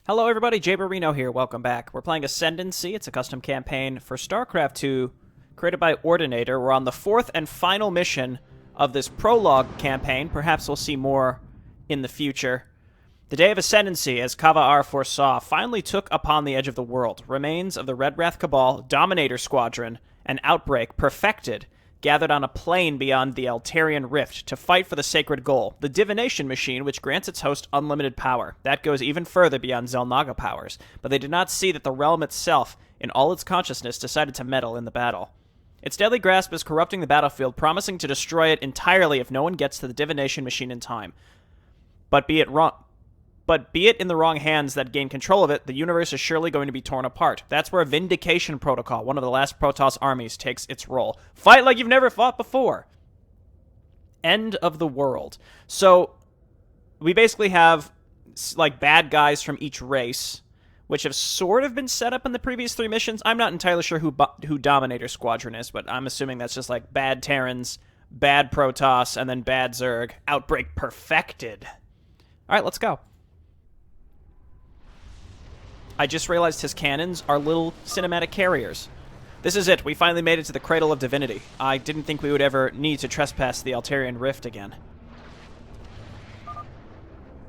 Hello everybody, Jay Barino here, welcome back. We're playing Ascendancy, it's a custom campaign for StarCraft 2, created by Ordinator. We're on the fourth and final mission of this prologue campaign. Perhaps we'll see more in the future. The day of Ascendancy, as Kava'ar foresaw, finally took upon the edge of the world. Remains of the Red Wrath Cabal, Dominator Squadron, and Outbreak, perfected, gathered on a plain beyond the Altarian Rift to fight for the sacred goal, the divination machine which grants its host unlimited power. That goes even further beyond Xel'Naga powers, but they did not see that the realm itself, in all its consciousness, decided to meddle in the battle. Its deadly grasp is corrupting the battlefield, promising to destroy it entirely if no one gets to the divination machine in time. But be it in the wrong hands that gain control of it, the universe is surely going to be torn apart. That's where Vindication Protocol, one of the last Protoss armies, takes its role. Fight like you've never fought before. End of the world. So, we basically have, like, bad guys from each race, which have sort of been set up in the previous three missions. I'm not entirely sure who Dominator Squadron is, but I'm assuming that's just, like, bad Terrans, bad Protoss, and then bad Zerg. Outbreak perfected. Alright, let's go. I just realized his cannons are little cinematic carriers. This is it. We finally made it to the Cradle of Divinity. I didn't think we would ever need to trespass the Altarian Rift again.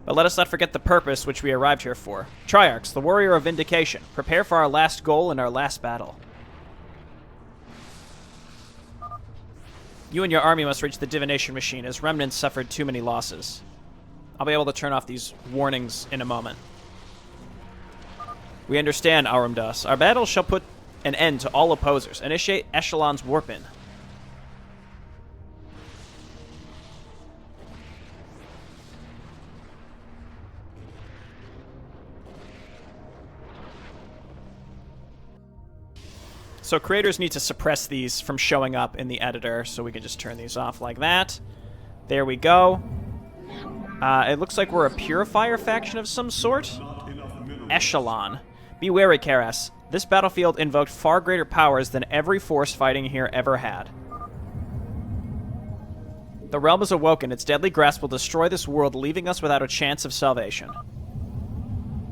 But let us not forget the purpose which we arrived here for. Triarchs, the warrior of vindication. Prepare for our last goal and our last battle. You and your army must reach the divination machine, as remnants suffered too many losses. I'll be able to turn off these warnings in a moment. We understand, Arumdas. Our battle shall put an end to all opposers. Initiate Echelon's warp-in. So creators need to suppress these from showing up in the editor, so we can just turn these off like that. There we go. It looks like we're a Purifier faction of some sort. Echelon. Be wary, Karas. This battlefield invoked far greater powers than every force fighting here ever had. The realm is awoken. Its deadly grasp will destroy this world, leaving us without a chance of salvation.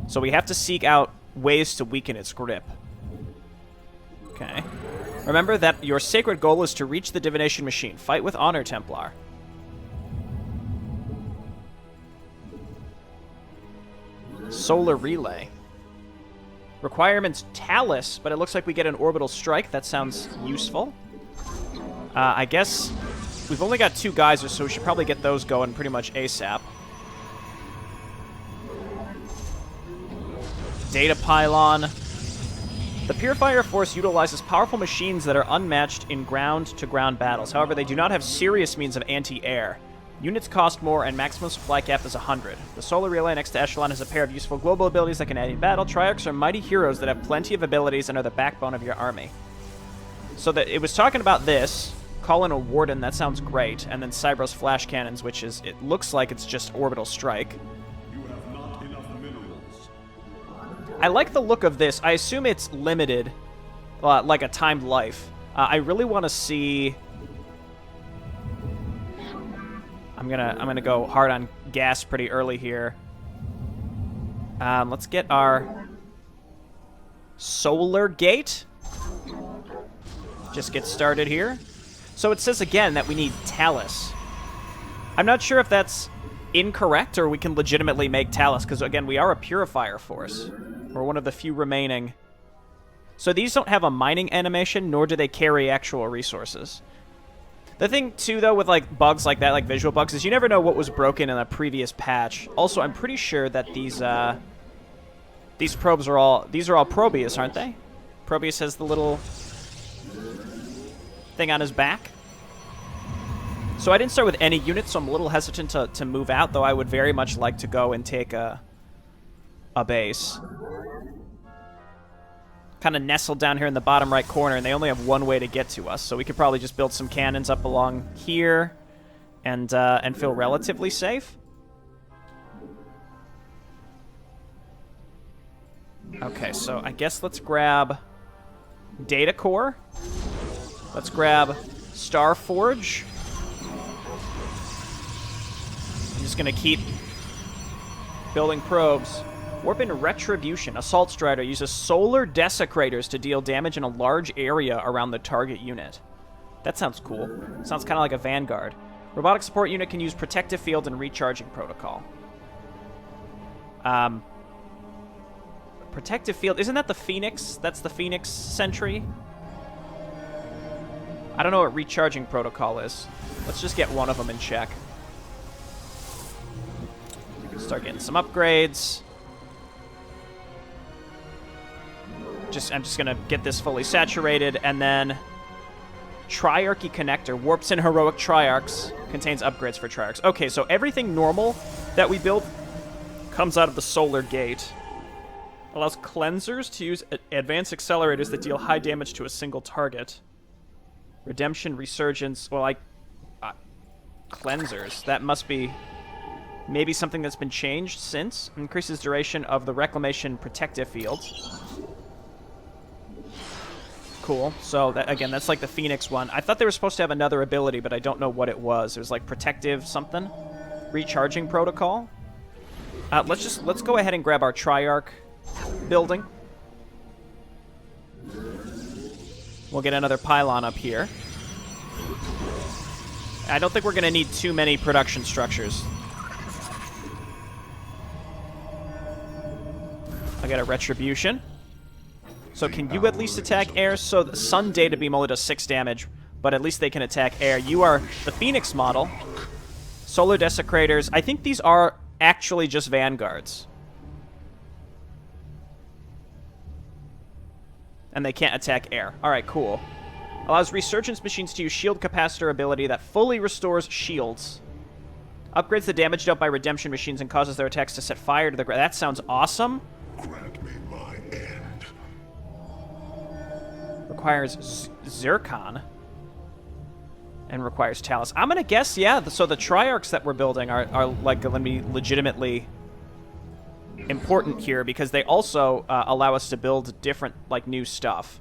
So we have to seek out ways to weaken its grip. Okay. Remember that your sacred goal is to reach the divination machine. Fight with honor, Templar. Solar Relay. Requirements Talus, but it looks like we get an orbital strike. That sounds useful. I guess we've only got 2 geysers, so we should probably get those going pretty much ASAP. Data Pylon. The Purifier Force utilizes powerful machines that are unmatched in ground-to-ground battles. However, they do not have serious means of anti-air. Units cost more, and maximum supply cap is 100. The Solar Relay next to Echelon has a pair of useful global abilities that can aid in battle. Triarchs are mighty heroes that have plenty of abilities and are the backbone of your army. So that it was talking about this. Call in a Warden, that sounds great. And then Cybros Flash Cannons, which is, it looks like it's just Orbital Strike. You have not enough minerals. I like the look of this. I assume it's limited, like a timed life. I really want to see... I'm gonna go hard on gas pretty early here. Let's get our solar gate. Just get started here. So it says again that we need Talus. I'm not sure if that's incorrect or we can legitimately make Talus, because again, we are a Purifier Force. We're one of the few remaining. So these don't have a mining animation, nor do they carry actual resources. The thing, too, though, with, like, bugs like that, like visual bugs, is you never know what was broken in a previous patch. Also, I'm pretty sure that these probes are all... These are all Probius, aren't they? Probius has the little thing on his back. So I didn't start with any units, so I'm a little hesitant to move out, though I would very much like to go and take a base. Kind of nestled down here in the bottom right corner, and they only have one way to get to us, so we could probably just build some cannons up along here and feel relatively safe. Okay, so I guess let's grab Data Core. Let's grab Starforge. I'm just gonna keep building probes. Warp in Retribution. Assault Strider uses solar desecrators to deal damage in a large area around the target unit. That sounds cool. Sounds kind of like a Vanguard. Robotic support unit can use protective field and recharging protocol. Protective field. Isn't that the Phoenix? That's the Phoenix sentry? I don't know what recharging protocol is. Let's just get one of them in check. Start getting some upgrades. I'm just going to get this fully saturated, and then Triarchy Connector. Warps in Heroic Triarchs. Contains upgrades for Triarchs. Okay, so everything normal that we build comes out of the Solar Gate. Allows Cleansers to use advanced accelerators that deal high damage to a single target. Redemption, Resurgence. Well, Cleansers. That must be maybe something that's been changed since. Increases duration of the Reclamation Protective Field. Cool. So, again, that's like the Phoenix one. I thought they were supposed to have another ability, but I don't know what it was. It was like Protective something. Recharging Protocol. Let's go ahead and grab our Triarch building. We'll get another pylon up here. I don't think we're going to need too many production structures. I got a Retribution. So can you at least attack air? So the Sun Data Beam only does 6 damage, but at least they can attack air. You are the Phoenix model. Solar Desecrators. I think these are actually just Vanguards. And they can't attack air. Alright, cool. Allows Resurgence machines to use shield capacitor ability that fully restores shields. Upgrades the damage dealt by redemption machines and causes their attacks to set fire to the ground. That sounds awesome. Grant me my end. Requires Zircon. And requires Talus. I'm going to guess, yeah, so the Triarchs that we're building are like going to be legitimately important here because they also allow us to build different, like, new stuff.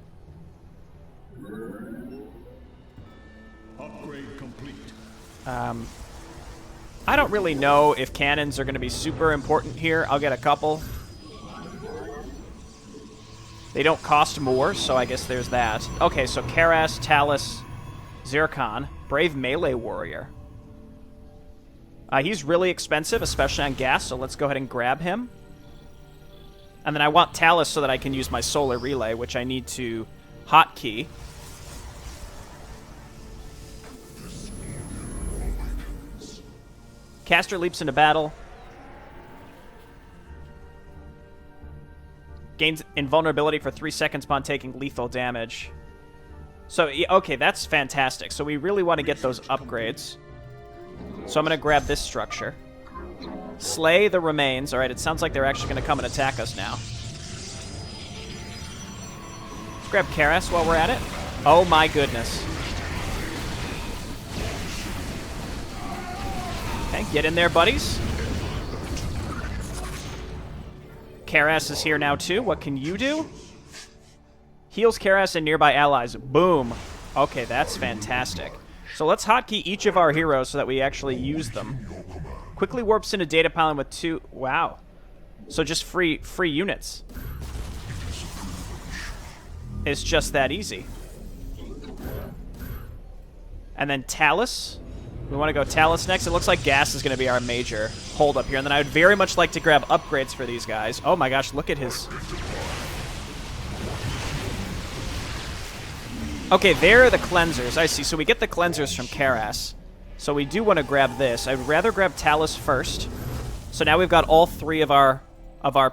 Upgrade complete. I don't really know if cannons are going to be super important here. I'll get a couple. They don't cost more, so I guess there's that. Okay, so Karas, Talus, Zircon, Brave Melee Warrior. He's really expensive, especially on gas, so let's go ahead and grab him. And then I want Talus so that I can use my Solar Relay, which I need to hotkey. Caster leaps into battle. Gains invulnerability for 3 seconds upon taking lethal damage. So, okay, that's fantastic. So we really want to get those upgrades. So I'm going to grab this structure. Slay the remains. Alright, it sounds like they're actually going to come and attack us now. Let's grab Karas while we're at it. Oh my goodness. Okay, get in there, buddies. Karas is here now, too. What can you do? Heals Karas and nearby allies. Boom. Okay, that's fantastic. So let's hotkey each of our heroes so that we actually use them. Quickly warps into data pylon with 2... Wow. So just free units. It's just that easy. And then Talus. We want to go Talus next. It looks like gas is going to be our major hold up here. And then I would very much like to grab upgrades for these guys. Oh my gosh, look at his... Okay, there are the cleansers. I see. So we get the cleansers from Karas. So we do want to grab this. I'd rather grab Talus first. So now we've got all 3 of our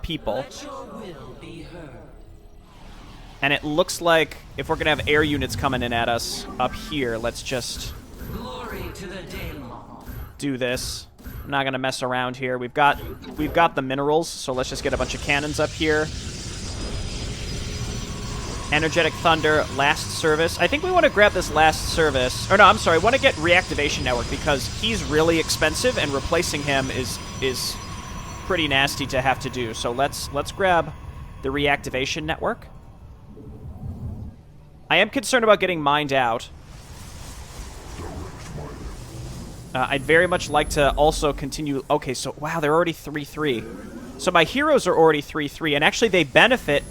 people. And it looks like if we're going to have air units coming in at us up here, let's just do this. I'm not going to mess around here. We've got the minerals, so let's just get a bunch of cannons up here. Energetic Thunder, Last Service. I think we want to grab this Last Service. Or no, I'm sorry. I want to get Reactivation Network because he's really expensive and replacing him is pretty nasty to have to do. So let's grab the Reactivation Network. I am concerned about getting mined out. I'd very much like to also continue... Okay, so, wow, they're already 3-3. So my heroes are already 3-3, and actually they benefit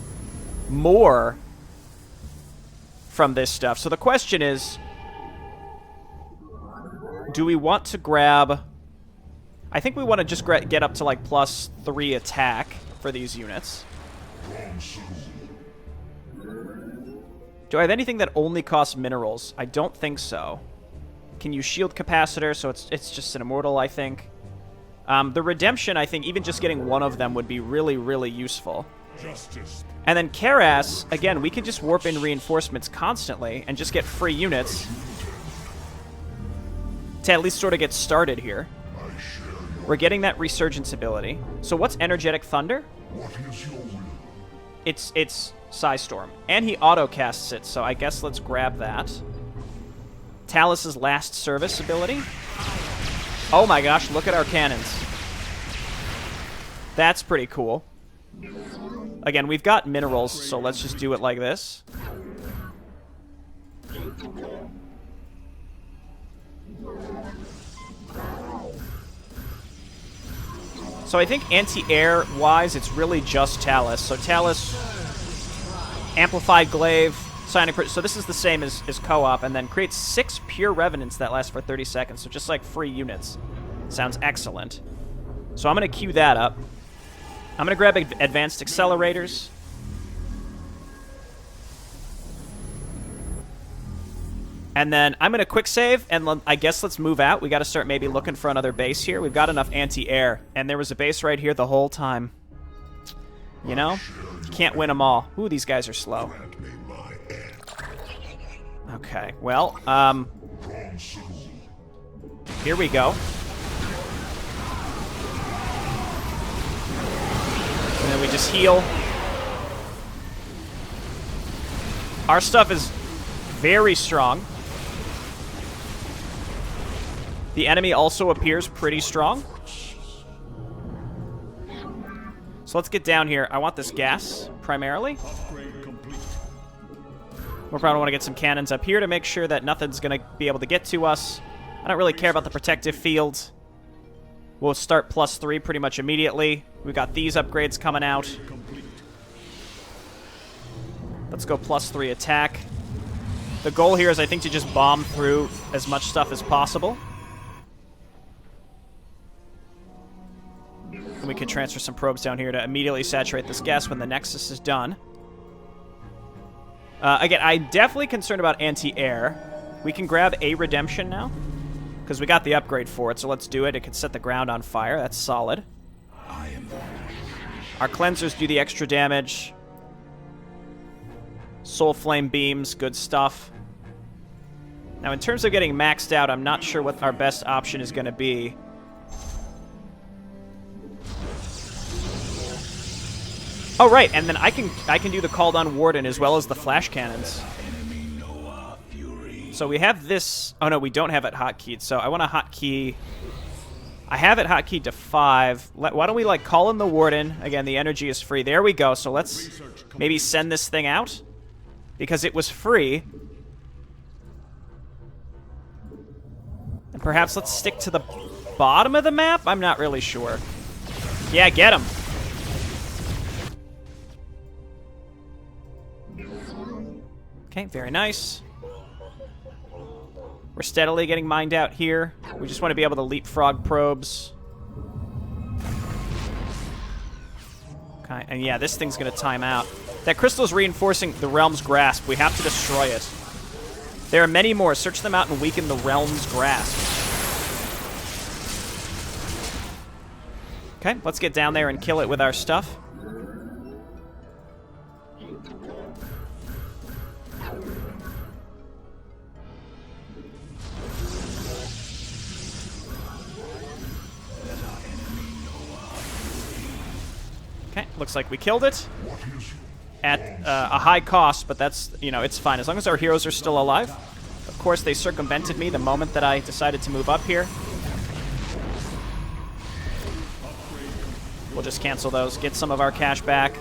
more from this stuff. So the question is, do we want to grab... I think we want to just get up to like +3 attack for these units. Do I have anything that only costs minerals? I don't think so. Can you shield capacitor? So it's just an immortal, I think. The redemption, I think, even just getting one of them would be really, really useful. Justice. And then Karas, again, we can just warp in reinforcements constantly and just get free units to at least sort of get started here. We're getting that resurgence ability. So what's energetic thunder? What is your will? It's Psystorm. And he auto-casts it, so I guess let's grab that. Talus's last service ability. Oh my gosh, look at our cannons. That's pretty cool. Again, we've got minerals, so let's just do it like this. So I think anti-air-wise, it's really just Talus. So Talus, Amplified Glaive, Psionic... So this is the same as co-op, and then creates 6 pure Revenants that last for 30 seconds. So just like free units. Sounds excellent. So I'm going to queue that up. I'm going to grab Advanced Accelerators. And then I'm going to quick save, and I guess let's move out. We got to start maybe looking for another base here. We've got enough anti-air, and there was a base right here the whole time. You know? You can't win them all. Ooh, these guys are slow. Okay, well, here we go. And then we just heal. Our stuff is very strong. The enemy also appears pretty strong. So let's get down here. I want this gas, primarily. We'll probably want to get some cannons up here to make sure that nothing's going to be able to get to us. I don't really care about the protective field. We'll start +3 pretty much immediately. We've got these upgrades coming out. Let's go +3 attack. The goal here is, I think, to just bomb through as much stuff as possible. And we can transfer some probes down here to immediately saturate this gas when the Nexus is done. Again, I'm definitely concerned about anti-air. We can grab a redemption now, because we got the upgrade for it, so let's do it. It can set the ground on fire. That's solid. Our cleansers do the extra damage. Soul Flame beams, good stuff. Now, in terms of getting maxed out, I'm not sure what our best option is going to be. Oh, right, and then I can do the Called on Warden as well as the flash cannons. So we have this... Oh, no, we don't have it hotkeyed, so I want to hotkey... I have it hotkeyed to 5. Why don't we, like, call in the Warden? Again, the energy is free. There we go, so let's maybe send this thing out. Because it was free. And perhaps let's stick to the bottom of the map? I'm not really sure. Yeah, get him. Okay, very nice. We're steadily getting mined out here. We just want to be able to leapfrog probes. Okay, and yeah, this thing's going to time out. That crystal's reinforcing the Realm's Grasp. We have to destroy it. There are many more. Search them out and weaken the Realm's Grasp. Okay, let's get down there and kill it with our stuff. Okay, looks like we killed it at a high cost, but that's, you know, it's fine. As long as our heroes are still alive. Of course, they circumvented me the moment that I decided to move up here. We'll just cancel those, get some of our cash back.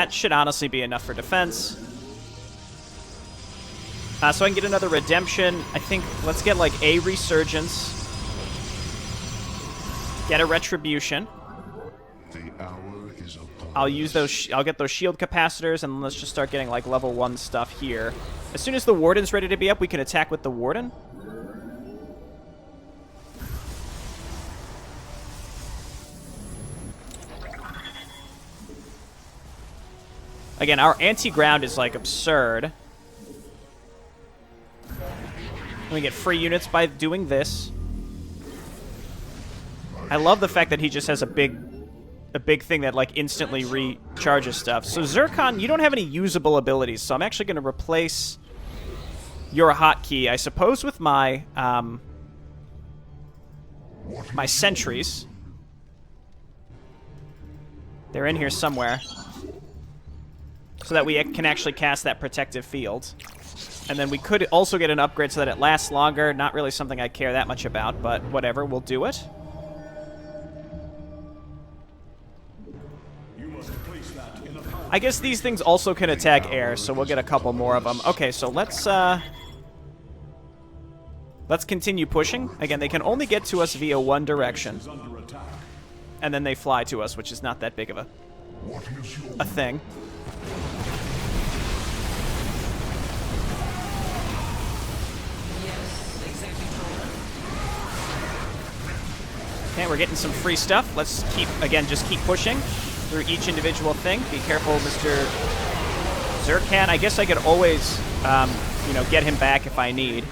that should honestly be enough for defense. So I can get another redemption. I think let's get like a resurgence. Get a retribution. The hour is upon. I'll use those. I'll get those shield capacitors, and let's just start getting like level 1 stuff here. As soon as the warden's ready to be up, we can attack with the warden. Again, our anti-ground is like absurd. And we get free units by doing this. I love the fact that he just has a big thing that like instantly recharges stuff. So Zircon, you don't have any usable abilities, so I'm actually going to replace your hotkey, I suppose, with my my sentries. They're in here somewhere, so that we can actually cast that protective field. And then we could also get an upgrade so that it lasts longer. Not really something I care that much about, but whatever, we'll do it. I guess these things also can attack air, so we'll get a couple more of them. Okay, so let's continue pushing. Again, they can only get to us via one direction. And then they fly to us, which is not that big of a thing. Okay, we're getting some free stuff. Let's just keep pushing through each individual thing. Be careful, Mr. Zircan. I guess I could always, get him back if I need.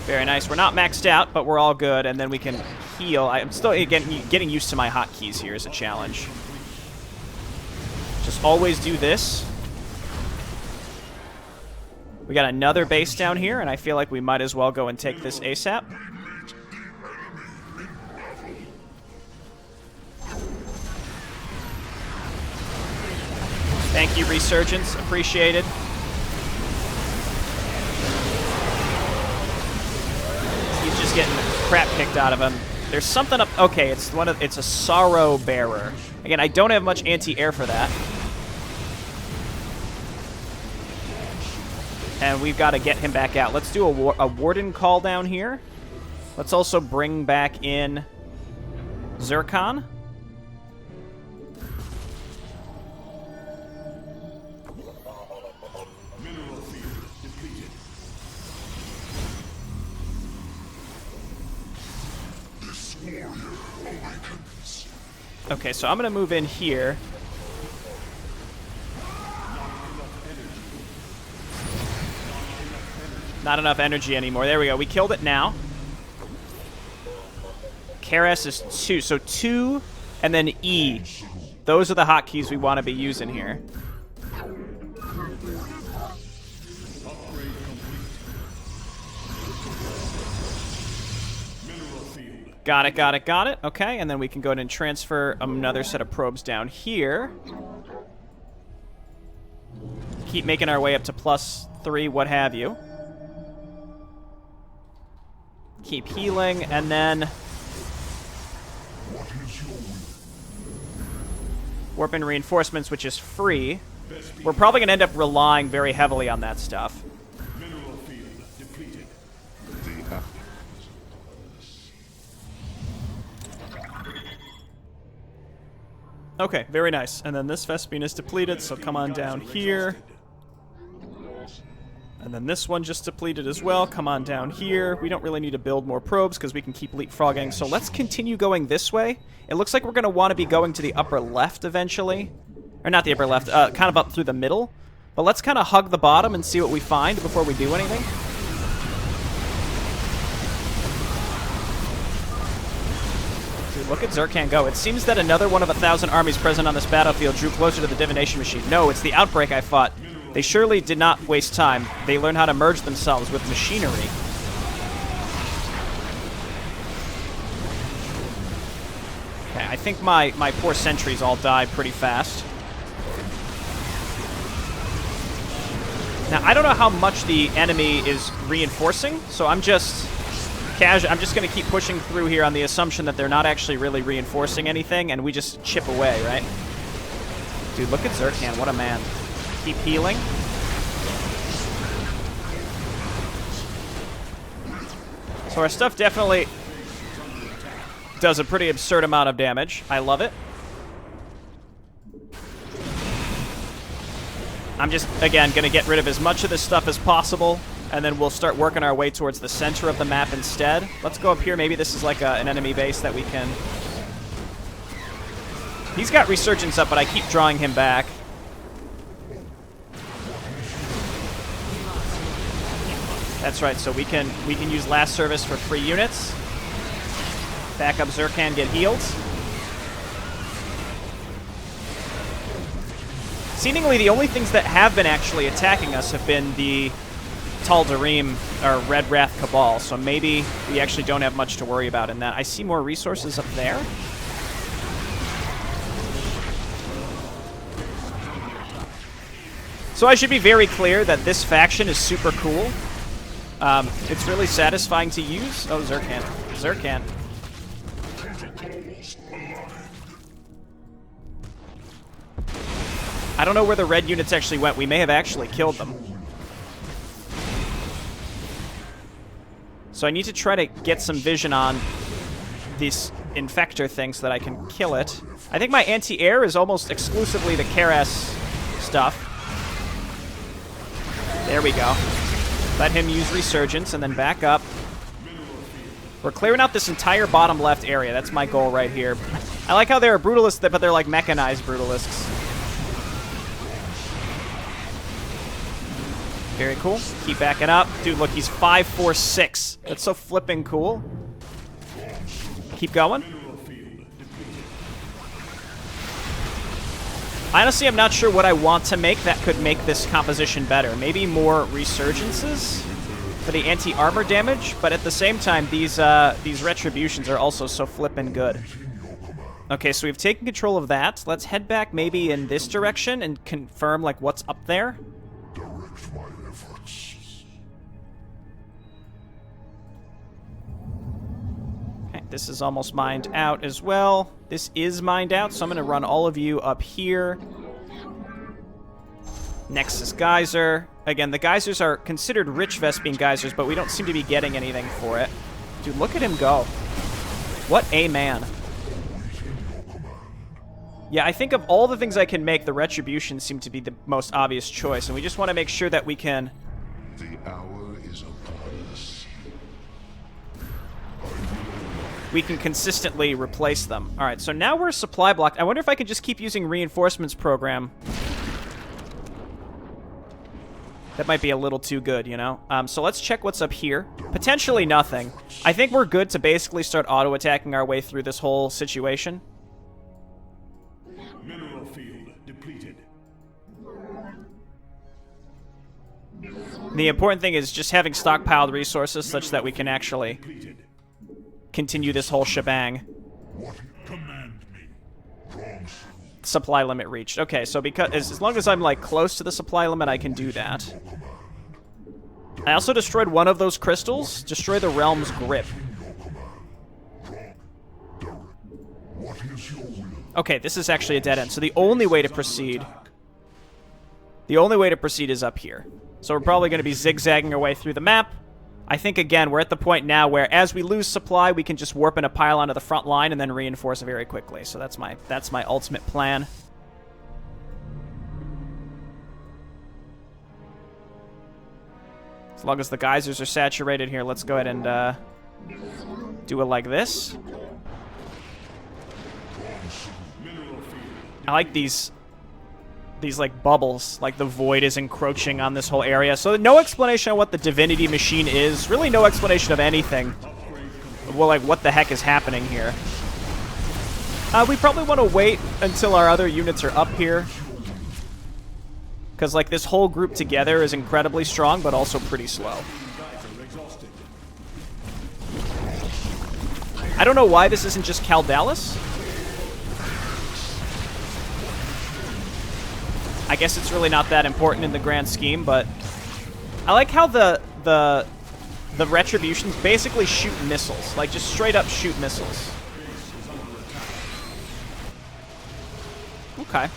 Very nice. We're not maxed out, but we're all good, and then we can heal. I'm still, again, getting used to my hotkeys here is a challenge. Just always do this. We got another base down here, and I feel like we might as well go and take this ASAP. Thank you, Resurgence. Appreciated. He's just getting crap kicked out of him. There's something up. Okay, it's a Sorrow Bearer. Again, I don't have much anti-air for that. And we've got to get him back out. Let's do a Warden call down here. Let's also bring back in Zircon. Okay, so I'm going to move in here. Not enough energy anymore. There we go. We killed it now. Keras is 2. So 2 and then E. Those are the hotkeys we want to be using here. Got it, got it, got it. Okay, and then we can go ahead and transfer another set of probes down here. Keep making our way up to +3, what have you. Keep healing, and then warp and reinforcements, which is free. We're probably going to end up relying very heavily on that stuff. Okay, very nice. And then this Vespene is depleted, so come on down here. And then this one just depleted as well. Come on down here. We don't really need to build more probes because we can keep leapfrogging. So let's continue going this way. It looks like we're going to want to be going to the upper left eventually. Or not the upper left, kind of up through the middle. But let's kind of hug the bottom and see what we find before we do anything. Dude, look at Zircan go. It seems that another one of 1,000 armies present on this battlefield drew closer to the divination machine. No, it's the outbreak I fought. They surely did not waste time. They learned how to merge themselves with machinery. Okay, I think my poor sentries all died pretty fast. Now, I don't know how much the enemy is reinforcing, so I'm just I'm just going to keep pushing through here on the assumption that they're not actually really reinforcing anything, and we just chip away, right? Dude, look at Zerkan. What a man. Keep healing. So our stuff definitely does a pretty absurd amount of damage. I love it. I'm just, again, going to get rid of as much of this stuff as possible, and then we'll start working our way towards the center of the map instead. Let's go up here. Maybe this is like an enemy base that we can... He's got Resurgence up, but I keep drawing him back. That's right, so we can use Last Service for free units. Back up Zerkan, get healed. Seemingly the only things that have been actually attacking us have been the Tal'Darim, or Red Wrath Cabal, so maybe we actually don't have much to worry about in that. I see more resources up there. So I should be very clear that this faction is super cool. It's really satisfying to use. Oh, Zerkan. Zerkan. I don't know where the red units actually went. We may have actually killed them. So I need to try to get some vision on this infector thing so that I can kill it. I think my anti-air is almost exclusively the Keras stuff. There we go. Let him use Resurgence and then back up. We're clearing out this entire bottom left area. That's my goal right here. I like how they're brutalists, but they're like mechanized brutalists. Very cool. Keep backing up. Dude, look, he's 5-4-6. That's so flipping cool. Keep going. Honestly, I'm not sure what I want to make that could make this composition better. Maybe more Resurgences for the anti-armor damage, but at the same time, these Retributions are also so flippin' good. Okay, so we've taken control of that. Let's head back maybe in this direction and confirm, like, what's up there. Direct my efforts. Okay, this is almost mined out as well. This is mined out, so I'm going to run all of you up here. Nexus Geyser. Again, the geysers are considered rich Vespene geysers, but we don't seem to be getting anything for it. Dude, look at him go. What a man. Yeah, I think of all the things I can make, the Retribution seem to be the most obvious choice, and we just want to make sure that we can... The hour is upon us. We can consistently replace them. Alright, so now we're supply blocked. I wonder if I could just keep using Reinforcements program. That might be a little too good, you know? So let's check what's up here. Potentially nothing. I think we're good to basically start auto-attacking our way through this whole situation. Mineral field depleted. The important thing is just having stockpiled resources such that we can actually continue this whole shebang. What? Command me. Wrong. Supply limit reached. Okay, so because as long as I'm like close to the supply limit, I can do that. I also destroyed one of those crystals. Destroy the realm's grip. What is your will? Okay, this is actually a dead end. So the only way to proceed... The only way to proceed is up here. So we're probably going to be zigzagging our way through the map. I think, again, we're at the point now where as we lose supply, we can just warp in a pile onto the front line and then reinforce very quickly. So that's my ultimate plan. As long as the geysers are saturated here, let's go ahead and do it like this. I like these like bubbles, like the void is encroaching on this whole area. So no explanation on what the divinity machine is. Really no explanation of anything. Well, like what the heck is happening here. We probably want to wait until our other units are up here. Because like this whole group together is incredibly strong, but also pretty slow. I don't know why this isn't just Caldalis. I guess it's really not that important in the grand scheme, but I like how the the Retributions basically shoot missiles. Like, just straight up shoot missiles. Okay.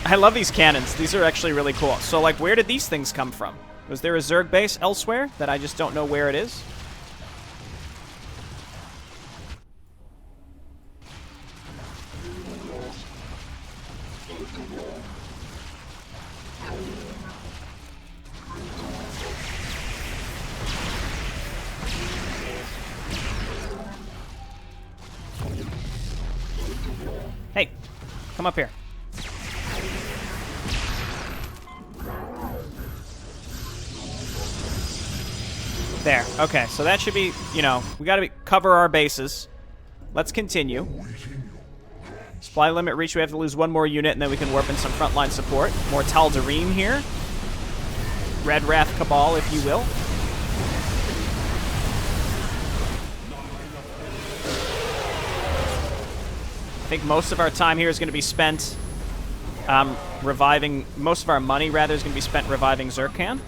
I love these cannons. These are actually really cool. So, like, where did these things come from? Was there a Zerg base elsewhere that I just don't know where it is? Hey, come up here. There. Okay, so that should be, you know, we gotta cover our bases. Let's continue. Supply limit reach, we have to lose one more unit, and then we can warp in some frontline support. More Tal'Darim here. Red Wrath Cabal, if you will. I think most of our time here is going to be spent reviving... Most of our money, rather, is going to be spent reviving Zerkan.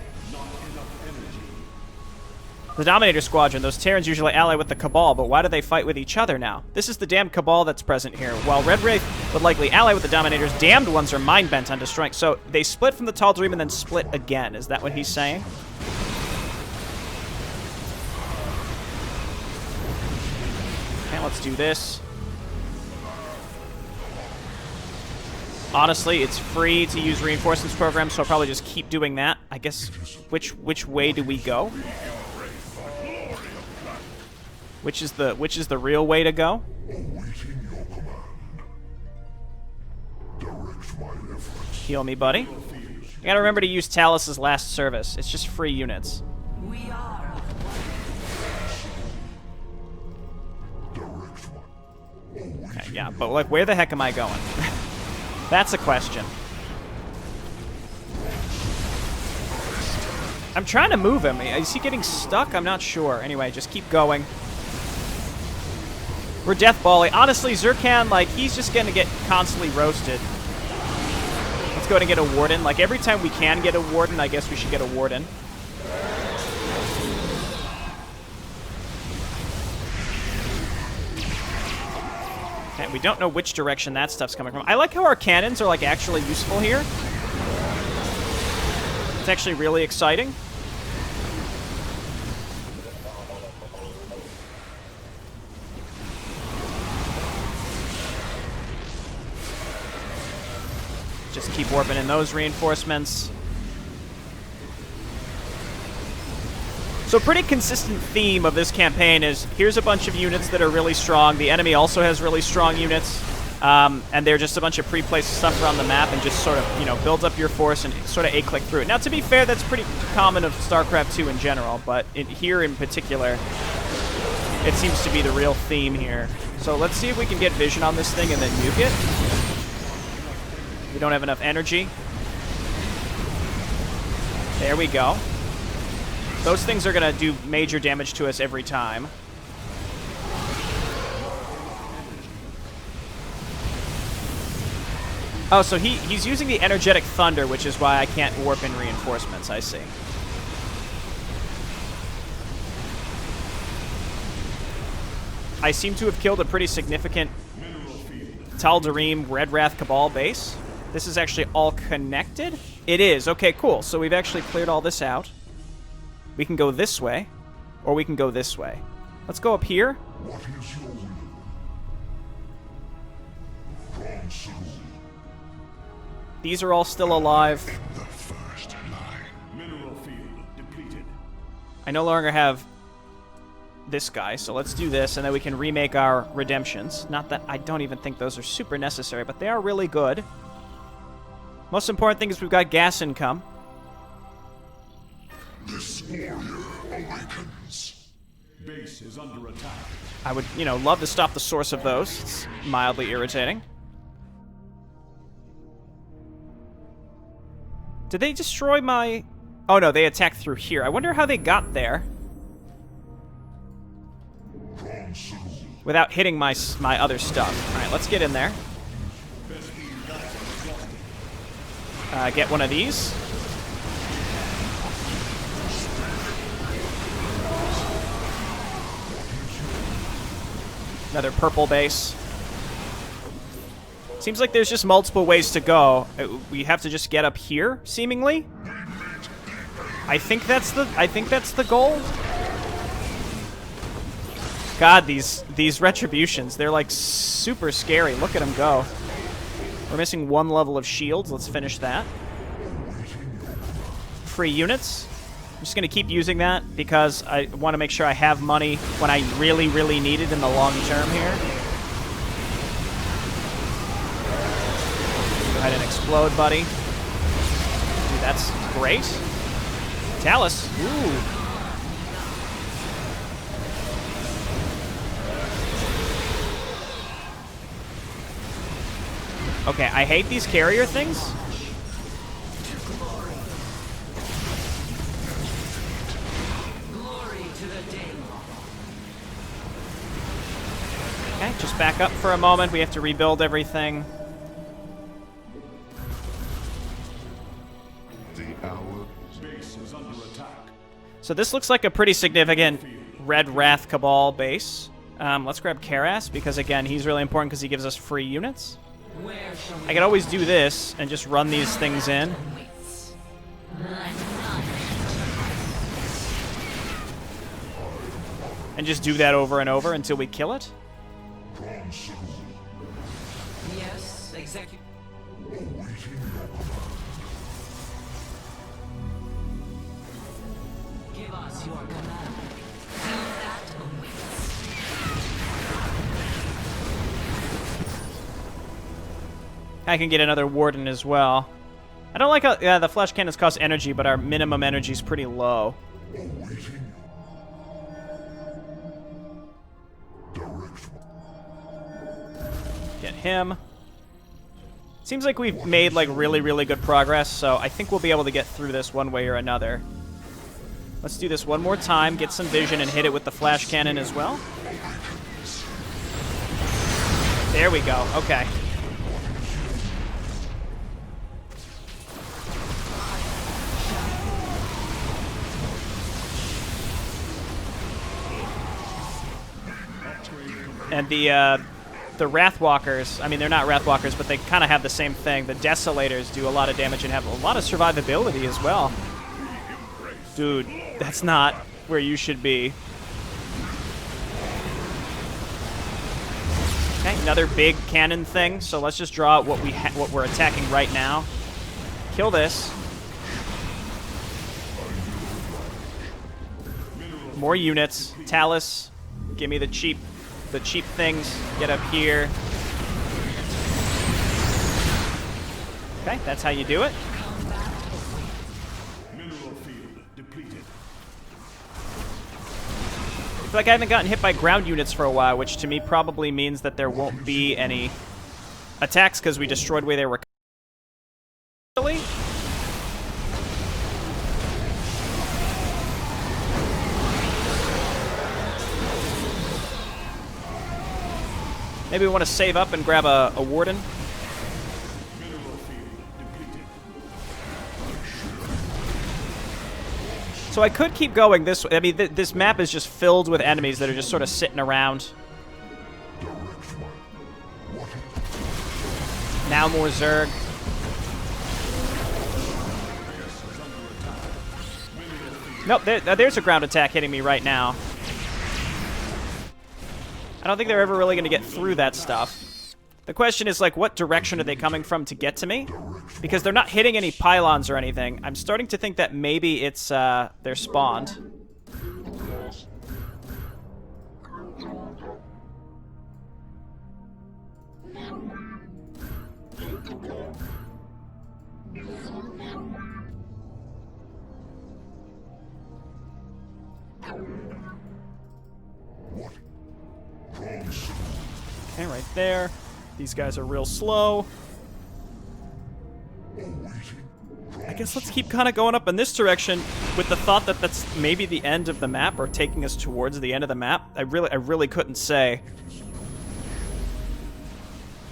The Dominator Squadron, those Terrans usually ally with the Cabal, but why do they fight with each other now? This is the damned Cabal that's present here. While Red Wraith would likely ally with the Dominators, damned ones are mind-bent on destroying. So they split from the Tal'Darim and then split again. Is that what he's saying? Okay, let's do this. Honestly, it's free to use reinforcements programs, so I'll probably just keep doing that. I guess, which way do we go? Which is the real way to go? Heal me, buddy. I gotta remember to use Talus's last service. It's just free units. Okay, yeah, but like, where the heck am I going? That's a question. I'm trying to move him. Is he getting stuck? I'm not sure. Anyway, just keep going. We're deathballing. Honestly, Zerkan, like, he's just gonna get constantly roasted. Let's go ahead and get a Warden. Like, every time we can get a Warden, I guess we should get a Warden. Okay, we don't know which direction that stuff's coming from. I like how our cannons are, like, actually useful here. It's actually really exciting. Just keep warping in those reinforcements. So pretty consistent theme of this campaign is here's a bunch of units that are really strong. The enemy also has really strong units. And they're just a bunch of pre-placed stuff around the map and just sort of, you know, builds up your force and sort of A-click through it. Now, to be fair, that's pretty common of StarCraft 2 in general, but here in particular, it seems to be the real theme here. So let's see if we can get vision on this thing and then nuke it. We don't have enough energy. There we go. Those things are going to do major damage to us every time. Oh, so he's using the energetic thunder, which is why I can't warp in reinforcements, I see. I seem to have killed a pretty significant Tal'Darim Red Wrath Cabal base. This is actually all connected? It is. Okay, cool. So we've actually cleared all this out. We can go this way, or we can go this way. Let's go up here. What is your will? These are all still alive. The first line. Mineral field depleted. I no longer have this guy, so let's do this, and then we can remake our redemptions. Not that I don't even think those are super necessary, but they are really good. Most important thing is we've got gas income. This warrior awakens. Base is under attack. I would, you know, love to stop the source of those. It's mildly irritating. Did they destroy my... Oh, no, they attacked through here. I wonder how they got there without hitting my other stuff. All right, let's get in there. Get one of these. Another purple base. Seems like there's just multiple ways to go. We have to just get up here, seemingly. I think that's the goal. God, these retributions, they're like super scary. Look at them go. We're missing one level of shields. Let's finish that. Free units. I'm just going to keep using that because I want to make sure I have money when I really, really need it in the long term here. Go ahead and explode, buddy. Dude, that's great. Talus. Ooh. Okay, I hate these carrier things. Okay, just back up for a moment. We have to rebuild everything. Base is under attack. So this looks like a pretty significant Red Wrath Cabal base. Let's grab Karas because, again, he's really important because he gives us free units. I could always do this and just run these things in. And just do that over and over until we kill it. Yes, exactly. Give us your command. That awaits. I can get another Warden as well. I don't like how the flash cannons cost energy, but our minimum energy is pretty low. Get him. Seems like we've made like really, really good progress, so I think we'll be able to get through this one way or another. Let's do this one more time, get some vision, and hit it with the flash cannon as well. There we go. Okay. And the Wrathwalkers, I mean, they're not Wrathwalkers, but they kind of have the same thing. The Desolators do a lot of damage and have a lot of survivability as well. Dude, that's not where you should be. Okay, another big cannon thing. So let's just draw out what we're attacking right now. Kill this. More units. Talus, give me the cheap things. Get up here. Okay, that's how you do it. Mineral field depleted. I feel like I haven't gotten hit by ground units for a while, which to me probably means that there won't be any attacks because we destroyed where they were. Maybe we want to save up and grab a Warden. So I could keep going this way. I mean, this map is just filled with enemies that are just sort of sitting around. Now more Zerg. Nope, there's a ground attack hitting me right now. I don't think they're ever really going to get through that stuff. The question is, like, what direction are they coming from to get to me? Because they're not hitting any pylons or anything. I'm starting to think that maybe it's, they're spawned. Okay, right there. These guys are real slow. I guess let's keep kind of going up in this direction with the thought that that's maybe the end of the map or taking us towards the end of the map. I really couldn't say.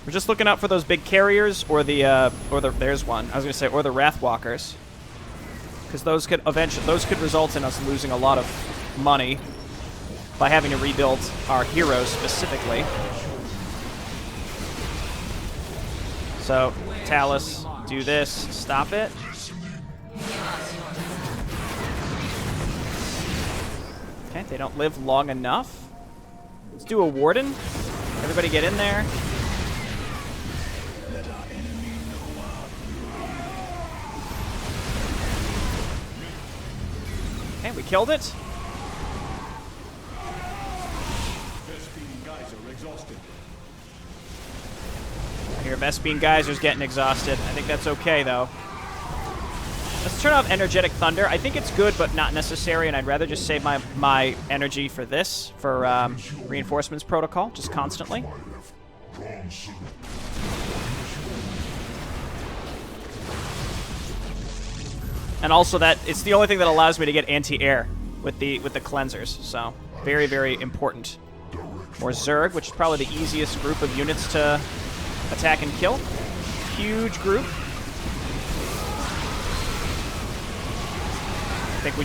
We're just looking out for those big carriers, or the there's one. I was gonna say, or the Wrathwalkers, because those could result in us losing a lot of money by having to rebuild our heroes specifically. So, Talus, do this, stop it. Okay, they don't live long enough. Let's do a Warden. Everybody get in there. Okay, we killed it. I hear Vespene Geyser's getting exhausted. I think that's okay, though. Let's turn off Energetic Thunder. I think it's good, but not necessary, and I'd rather just save my energy for this, for Reinforcements Protocol, just constantly. And also that it's the only thing that allows me to get anti-air with the cleansers, so very, very important. More Zerg, which is probably the easiest group of units to attack and kill. Huge group. I think we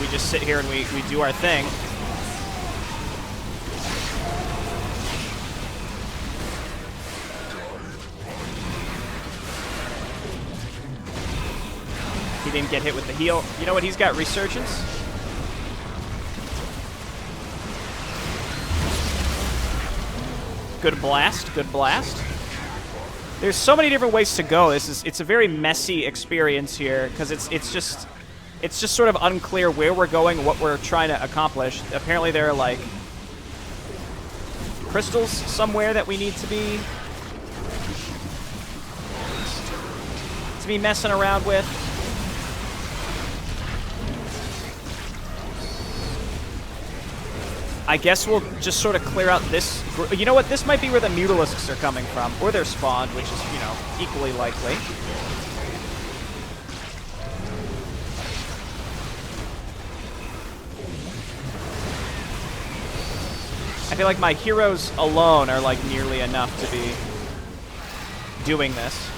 just sit here and we do our thing. He didn't get hit with the heal. You know what? He's got Resurgence. Good blast. Good blast. There's so many different ways to go. It's a very messy experience here because it's just sort of unclear where we're going, what we're trying to accomplish. Apparently there are like crystals somewhere that we need to be messing around with. I guess we'll just sort of clear out this. You know what? This might be where the Mutalisks are coming from, or they're spawned, which is, you know, equally likely. I feel like my heroes alone are like nearly enough to be doing this.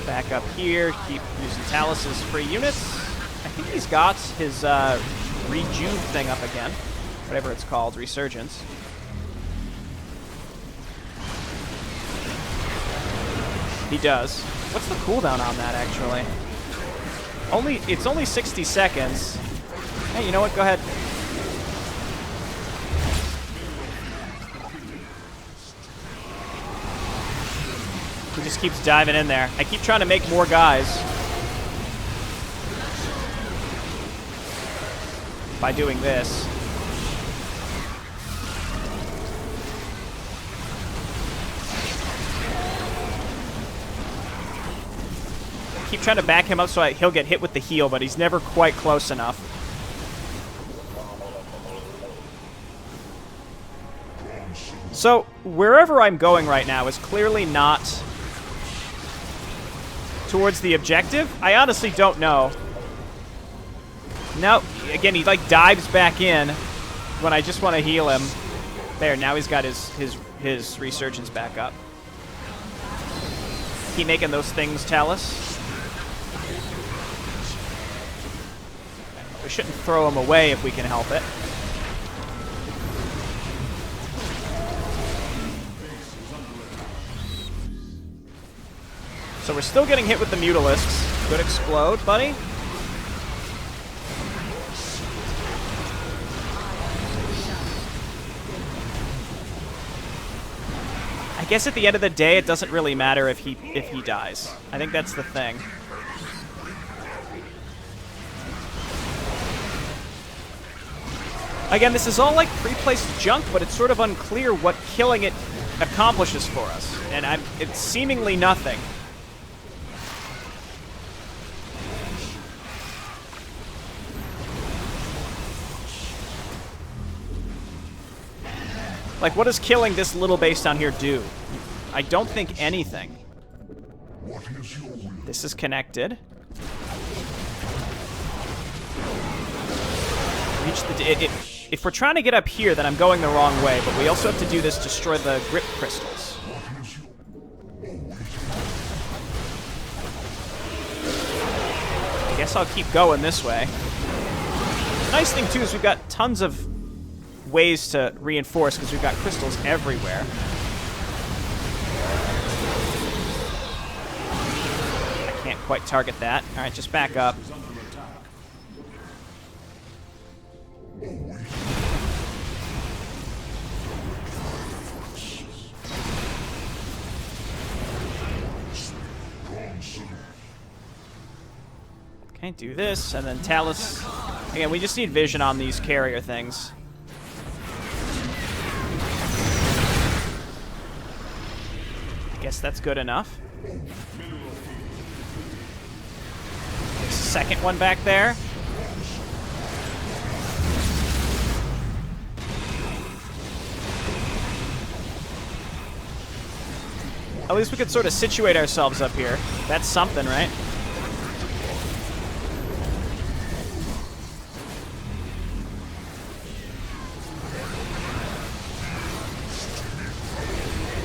Back up here, keep using Talus's free units. I think he's got his rejuve thing up again, whatever it's called, Resurgence. He does. What's the cooldown on that, actually? It's only 60 seconds. Hey, you know what? Go ahead. He just keeps diving in there. I keep trying to make more guys by doing this. I keep trying to back him up so he'll get hit with the heal, but he's never quite close enough. So, wherever I'm going right now is clearly not towards the objective. I honestly don't know. No, again, he like dives back in when I just want to heal him. There, now he's got his Resurgence back up. Keep making those things, Talus. We shouldn't throw him away if we can help it. So we're still getting hit with the Mutalisks. Good explode, buddy. I guess at the end of the day, it doesn't really matter if he dies. I think that's the thing. Again, this is all like pre-placed junk, but it's sort of unclear what killing it accomplishes for us. And it's seemingly nothing. Like, what does killing this little base down here do? I don't think anything. This is connected. Reach the... if we're trying to get up here, then I'm going the wrong way, but we also have to do this to destroy the grip crystals. I guess I'll keep going this way. The nice thing, too, is we've got tons of ways to reinforce because we've got crystals everywhere. I can't quite target that. All right, just back up. Okay, do this, and then Talus. Again, we just need vision on these carrier things. I guess that's good enough. Second one back there. At least we could sort of situate ourselves up here. That's something, right?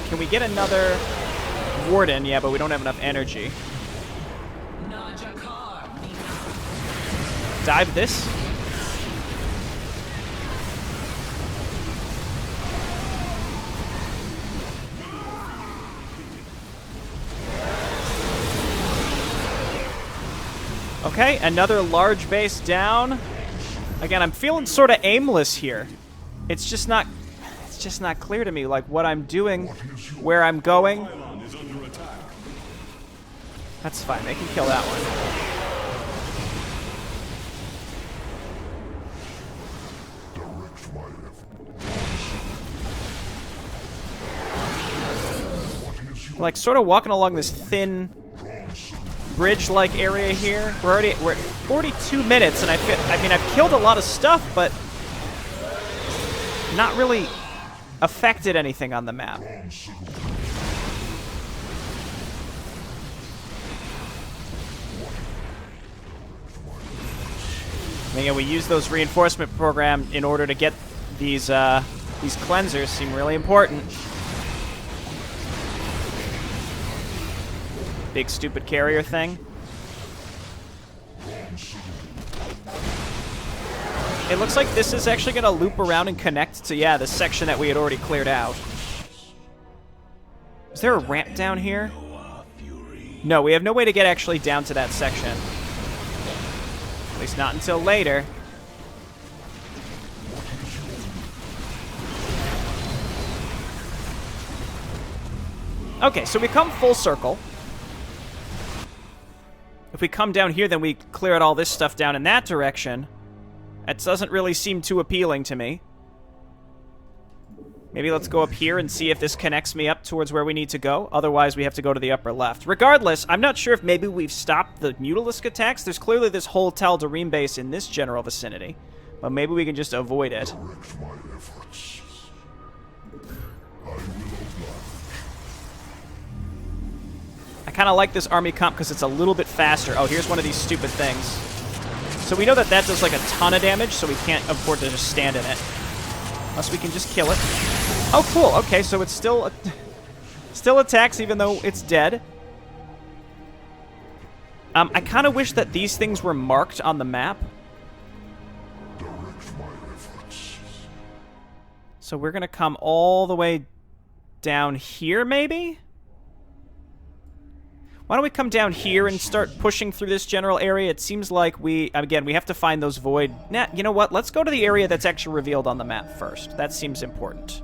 Can we get another Warden? Yeah, but we don't have enough energy. Dive this. Okay, another large base down. Again, I'm feeling sort of aimless here. It's just not clear to me, like, what I'm doing, where I'm going. That's fine. They can kill that one. Like, sort of walking along this thin bridge-like area here. We're at 42 minutes, and I mean, I've killed a lot of stuff, but not really affected anything on the map. And again, we use those reinforcement program in order to get these cleansers. Seem really important. Big stupid carrier thing. It looks like this is actually going to loop around and connect to, yeah, the section that we had already cleared out. Is there a ramp down here? No, we have no way to get actually down to that section. At least not until later. Okay, so we come full circle. If we come down here, then we clear out all this stuff down in that direction. That doesn't really seem too appealing to me. Maybe let's go up here and see if this connects me up towards where we need to go. Otherwise, we have to go to the upper left. Regardless, I'm not sure if maybe we've stopped the Mutalisk attacks. There's clearly this whole Tal'Darim base in this general vicinity. But maybe we can just avoid it. I kind of like this army comp because it's a little bit faster. Oh, here's one of these stupid things. So we know that does like a ton of damage, so we can't afford to just stand in it. Unless we can just kill it. Oh, cool. Okay, so it's still attacks even though it's dead. I kind of wish that these things were marked on the map. So we're going to come all the way down here, maybe? Why don't we come down here and start pushing through this general area? It seems like we have to find those void... Nah, you know what? Let's go to the area that's actually revealed on the map first. That seems important.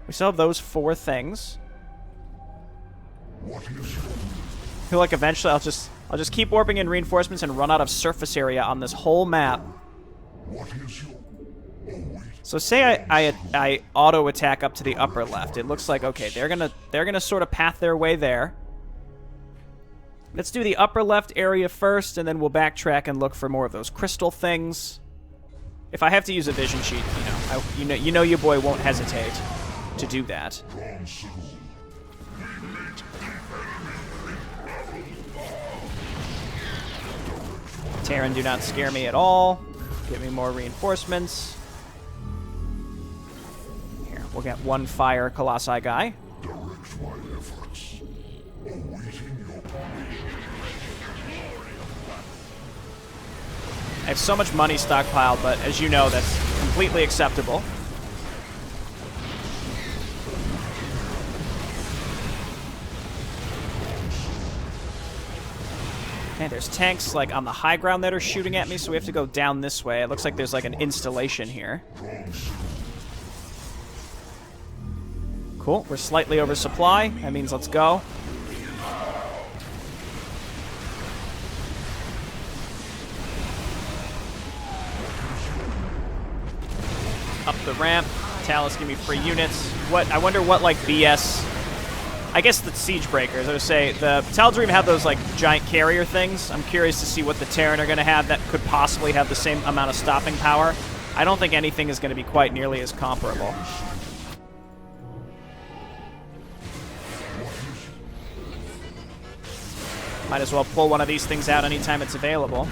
We still have those 4 things. I feel like eventually I'll just keep warping in reinforcements and run out of surface area on this whole map. So say I auto attack up to the upper left. It looks like, okay, they're gonna sort of path their way there. Let's do the upper left area first, and then we'll backtrack and look for more of those crystal things. If I have to use a vision sheet, you know your boy won't hesitate to do that. Terran do not scare me at all. Give me more reinforcements. We'll get one fire Colossi guy. Direct my efforts. Awaiting your I have so much money stockpiled, but as you know, that's completely acceptable. Okay, there's tanks like on the high ground that are shooting at me, so we have to go down this way. It looks like there's like an installation here. Cool, we're slightly over supply. That means let's go. Up the ramp. Talus, give me free units. What? I wonder what, like, BS... I guess the Siege Breakers. I would say the Tal'Darim have those, like, giant carrier things. I'm curious to see what the Terran are going to have that could possibly have the same amount of stopping power. I don't think anything is going to be quite nearly as comparable. Might as well pull one of these things out anytime it's available.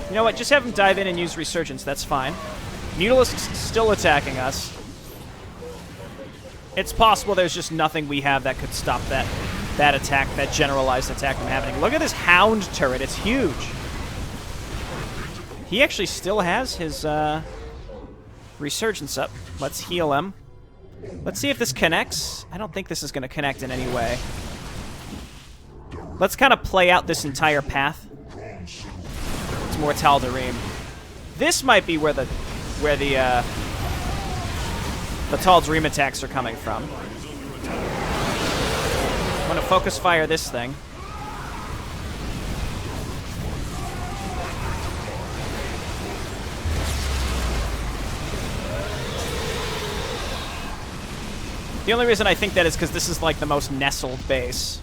You know what? Just have him dive in and use Resurgence. That's fine. Mutalisk's still attacking us. It's possible there's just nothing we have that could stop that attack, that generalized attack from happening. Look at this Hound turret. It's huge. He actually still has his Resurgence up. Let's heal him. Let's see if this connects. I don't think this is going to connect in any way. Let's kind of play out this entire path. It's more Tal'Darim. This might be where the Tal'Darim attacks are coming from. I'm going to focus fire this thing. The only reason I think that is because this is like the most nestled base.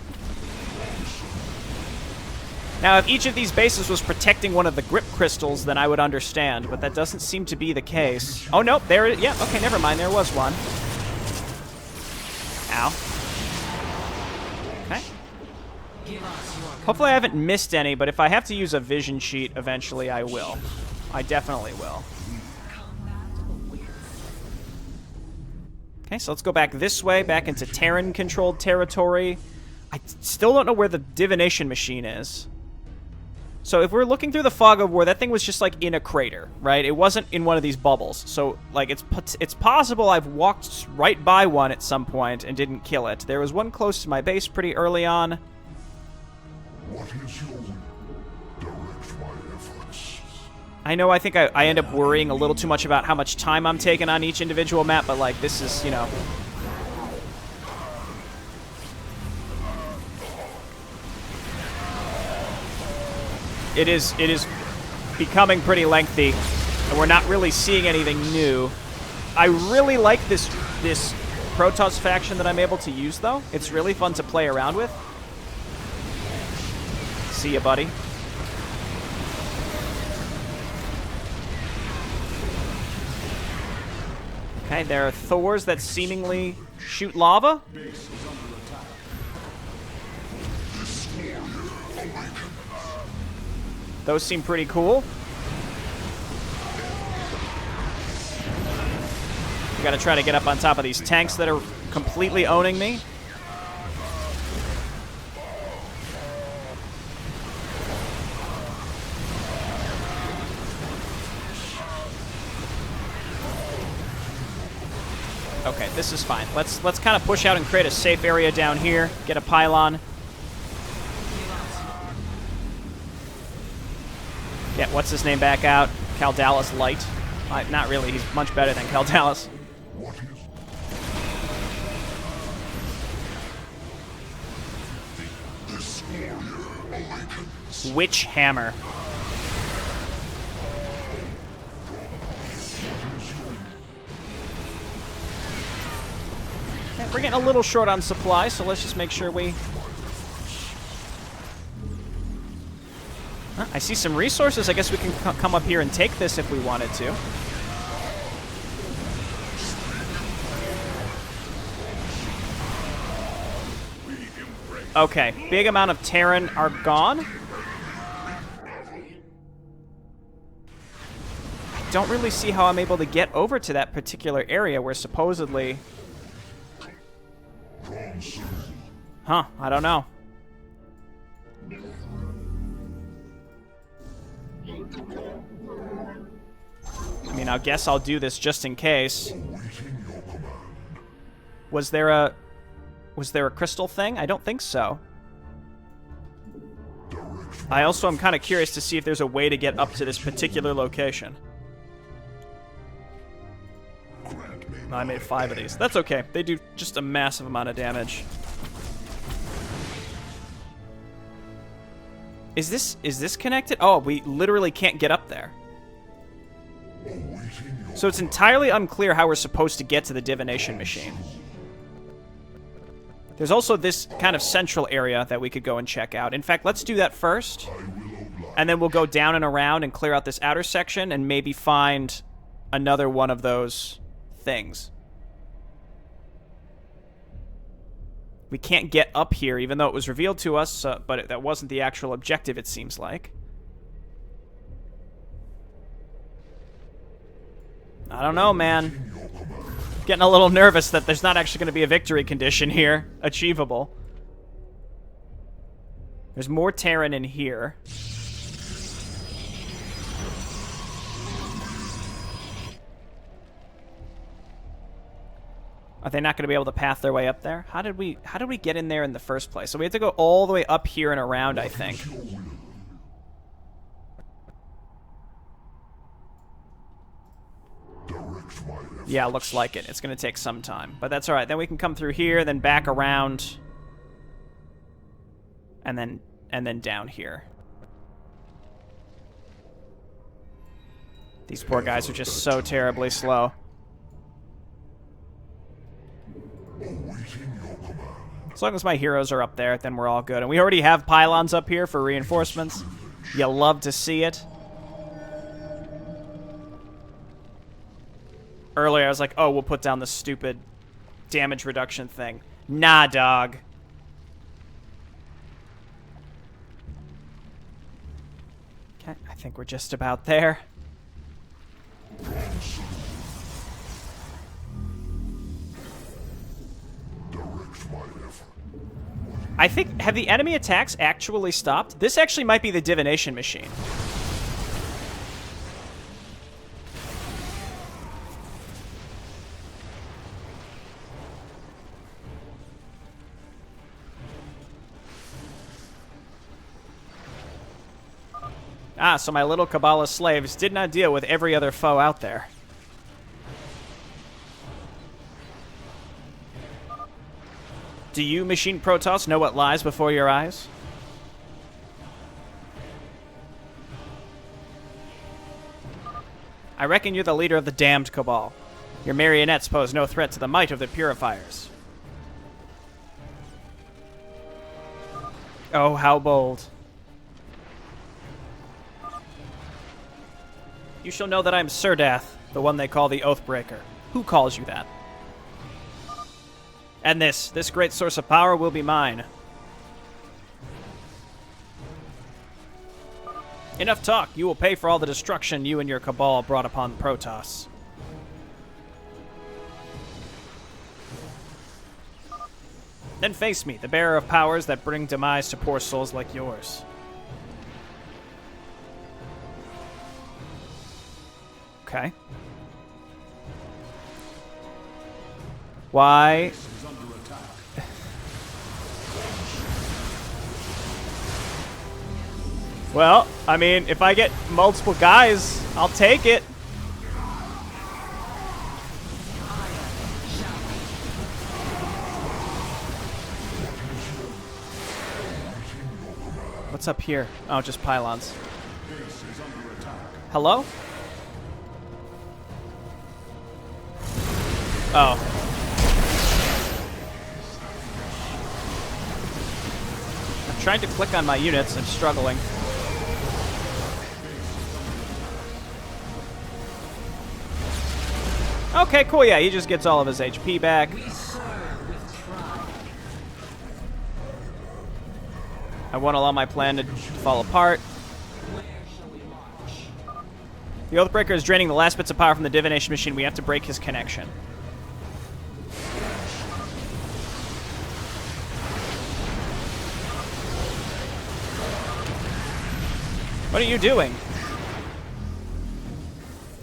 Now, if each of these bases was protecting one of the grip crystals, then I would understand, but that doesn't seem to be the case. Oh, no, there it is. Yeah, okay, never mind, there was one. Ow. Okay. Hopefully I haven't missed any, but if I have to use a vision sheet eventually, I will. I definitely will. Okay, so let's go back this way, back into Terran-controlled territory. I still don't know where the divination machine is. So if we're looking through the fog of war, that thing was just like in a crater, right? It wasn't in one of these bubbles. So like it's possible I've walked right by one at some point and didn't kill it. There was one close to my base pretty early on. What is your will? Direct my efforts. I know I think I end up worrying a little too much about how much time I'm taking on each individual map, but like this is, you know... It is becoming pretty lengthy, and we're not really seeing anything new. I really like this Protoss faction that I'm able to use, though. It's really fun to play around with. See ya, buddy. Okay, there are Thors that seemingly shoot lava. Those seem pretty cool. We gotta try to get up on top of these tanks that are completely owning me. Okay, this is fine. Let's kind of push out and create a safe area down here. Get a pylon. Get what's his name back out? Caldalis Light. Not really. He's much better than Caldalis. Witch Hammer. Okay, we're getting a little short on supply, so let's just make sure we... I see some resources. I guess we can come up here and take this if we wanted to. Okay, big amount of Terran are gone. I don't really see how I'm able to get over to that particular area where supposedly... Huh, I don't know. I mean, I guess I'll do this just in case. Was there a crystal thing? I don't think so. I also am kind of curious to see if there's a way to get up to this particular location. I made 5 of these. That's okay. They do just a massive amount of damage. Is this connected? Oh, we literally can't get up there. So it's entirely unclear how we're supposed to get to the divination machine. There's also this kind of central area that we could go and check out. In fact, let's do that first. And then we'll go down and around and clear out this outer section and maybe find another one of those things. We can't get up here, even though it was revealed to us, but that wasn't the actual objective, it seems like. I don't know, man. Getting a little nervous that there's not actually going to be a victory condition here. Achievable. There's more Terran in here. Are they not going to be able to path their way up there? How did we get in there in the first place? So we have to go all the way up here and around, I think. Yeah, looks like it. It's going to take some time, but that's all right. Then we can come through here, then back around, and then down here. These poor guys are just so terribly slow. As long as my heroes are up there, then we're all good. And we already have pylons up here for reinforcements. You love to see it. Earlier, I was like, oh, we'll put down the stupid damage reduction thing. Nah, dog. Okay, I think we're just about there. I think, have the enemy attacks actually stopped? This actually might be the divination machine. Ah, so my little Kabbalah slaves did not deal with every other foe out there. Do you, Machine Protoss, know what lies before your eyes? I reckon you're the leader of the damned Cabal. Your marionettes pose no threat to the might of the Purifiers. Oh, how bold. You shall know that I am Surdath, the one they call the Oathbreaker. Who calls you that? And this great source of power will be mine. Enough talk. You will pay for all the destruction you and your Cabal brought upon Protoss. Then face me, the bearer of powers that bring demise to poor souls like yours. Okay. Why? Well, I mean, if I get multiple guys, I'll take it. What's up here? Oh, just pylons. Hello? Oh. I'm trying to click on my units. I'm struggling. Okay, cool. Yeah, he just gets all of his HP back. I won't allow my plan to fall apart. The Oathbreaker is draining the last bits of power from the divination machine. We have to break his connection. What are you doing?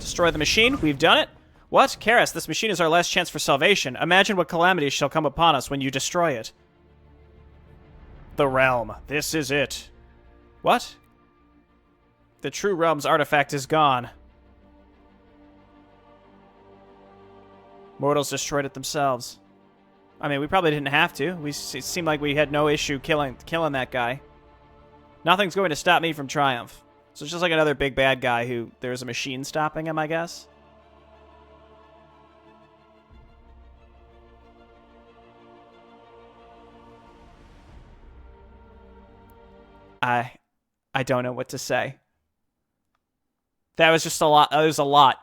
Destroy the machine? We've done it? What? Karis, this machine is our last chance for salvation. Imagine what calamities shall come upon us when you destroy it. The realm. This is it. What? The true realm's artifact is gone. Mortals destroyed it themselves. I mean, we probably didn't have to. It seemed like we had no issue killing that guy. Nothing's going to stop me from triumph. So it's just like another big bad guy who there's a machine stopping him, I guess. I don't know what to say. That was just a lot. It was a lot.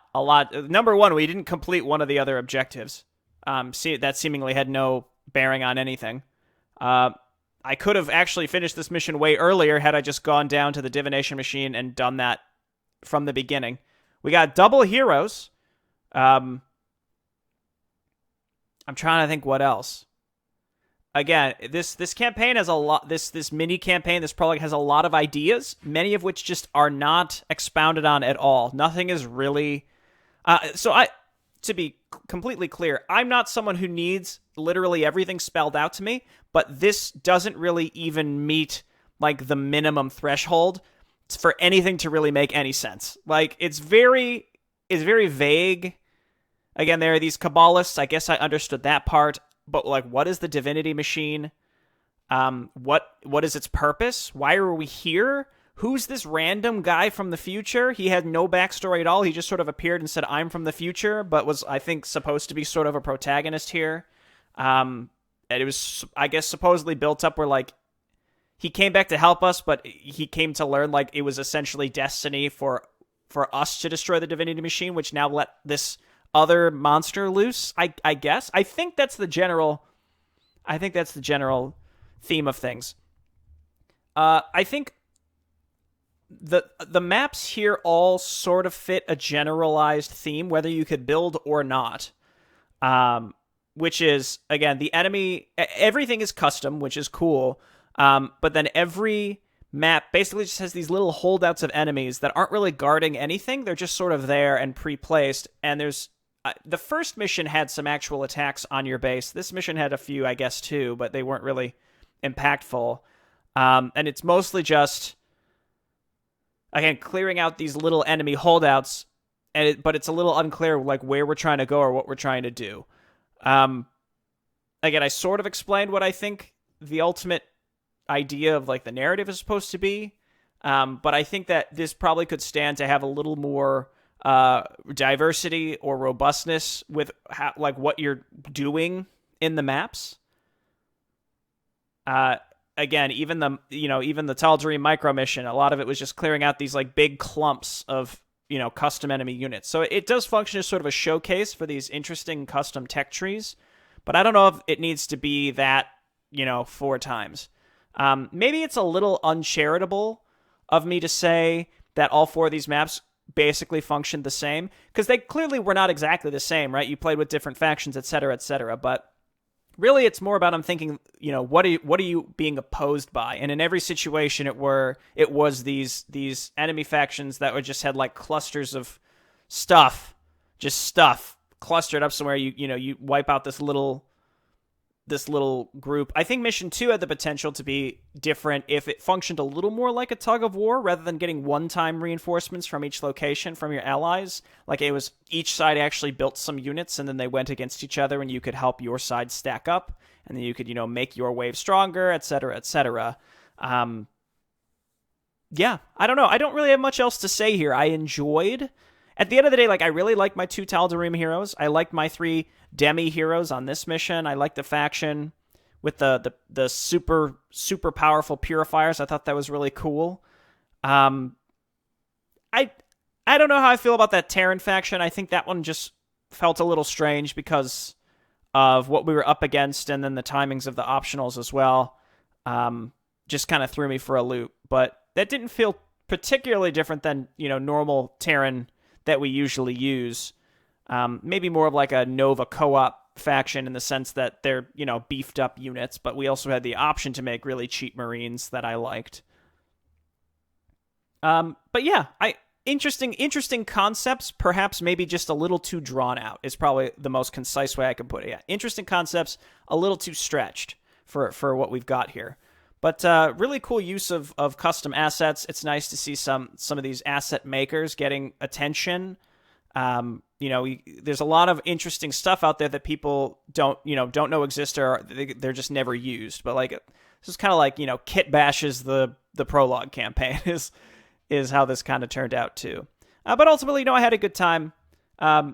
Number one, we didn't complete one of the other objectives. That seemingly had no bearing on anything. I could have actually finished this mission way earlier had I just gone down to the divination machine and done that from the beginning. We got double heroes. I'm trying to think what else. Again, this campaign has a lot. This mini campaign, this prologue has a lot of ideas, many of which just are not expounded on at all. Nothing is really. To be completely clear, I'm not someone who needs literally everything spelled out to me, but this doesn't really even meet like the minimum threshold for anything to really make any sense. Like it's very vague. Again, there are these Kabbalists. I guess I understood that part. But like, what is the divinity machine? What is its purpose? Why are we here? Who's this random guy from the future? He had no backstory at all. He just sort of appeared and said, "I'm from the future," but was, I think, supposed to be sort of a protagonist here. And it was, I guess, supposedly built up where like he came back to help us, but he came to learn like it was essentially destiny for us to destroy the divinity machine, which now let this other monster loose, I guess. I think that's the general theme of things. I think the maps here all sort of fit a generalized theme, whether you could build or not. Which is, again, the enemy, everything is custom, which is cool. But then every map basically just has these little holdouts of enemies that aren't really guarding anything. They're just sort of there and pre-placed, and there's the first mission had some actual attacks on your base. This mission had a few, I guess, too, but they weren't really impactful. And it's mostly just, again, clearing out these little enemy holdouts, but it's a little unclear like where we're trying to go or what we're trying to do. Again, I sort of explained what I think the ultimate idea of like the narrative is supposed to be, but I think that this probably could stand to have a little more diversity or robustness with like what you're doing in the maps. Again, even the Tal'Darim micro mission, a lot of it was just clearing out these like big clumps of custom enemy units. So it does function as sort of a showcase for these interesting custom tech trees, but I don't know if it needs to be that 4 times. Maybe it's a little uncharitable of me to say that all 4 of these maps basically functioned the same, because they clearly were not exactly the same, right? You played with different factions, etc., but really it's more about, I'm thinking, what are you being opposed by? And in every situation it was these enemy factions that would just had like clusters of stuff clustered up somewhere. You wipe out this little group. I think mission 2 had the potential to be different if it functioned a little more like a tug of war rather than getting one-time reinforcements from each location from your allies. Like it was each side actually built some units and then they went against each other and you could help your side stack up and then you could, make your wave stronger, etc. Yeah, I don't know. I don't really have much else to say here. I enjoyed, at the end of the day, like I really liked my 2 Tal'Darim heroes. I liked my 3 Demi heroes on this mission. I liked the faction with the super powerful purifiers. I thought that was really cool. I don't know how I feel about that Terran faction. I think that one just felt a little strange because of what we were up against and then the timings of the optionals as well. Just kind of threw me for a loop. But that didn't feel particularly different than, normal Terran that we usually use. Maybe more of like a Nova co-op faction in the sense that they're, beefed up units, but we also had the option to make really cheap Marines that I liked. But yeah, interesting concepts, perhaps maybe just a little too drawn out is probably the most concise way I can put it. Yeah, interesting concepts, a little too stretched for what we've got here. But really cool use of custom assets. It's nice to see some of these asset makers getting attention. There's a lot of interesting stuff out there that people don't know exist, or they're just never used. But like, this is kind of like, kit bashes the prologue campaign is how this kind of turned out too. But ultimately, I had a good time.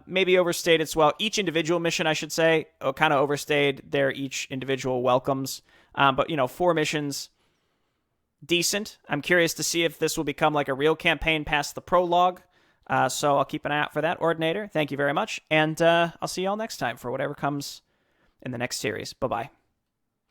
Maybe overstayed its well. Each individual mission, I should say, kind of overstayed their each individual welcomes. But 4 missions, decent. I'm curious to see if this will become like a real campaign past the prologue. So I'll keep an eye out for that. Ordinator, thank you very much. And I'll see you all next time for whatever comes in the next series. Bye-bye.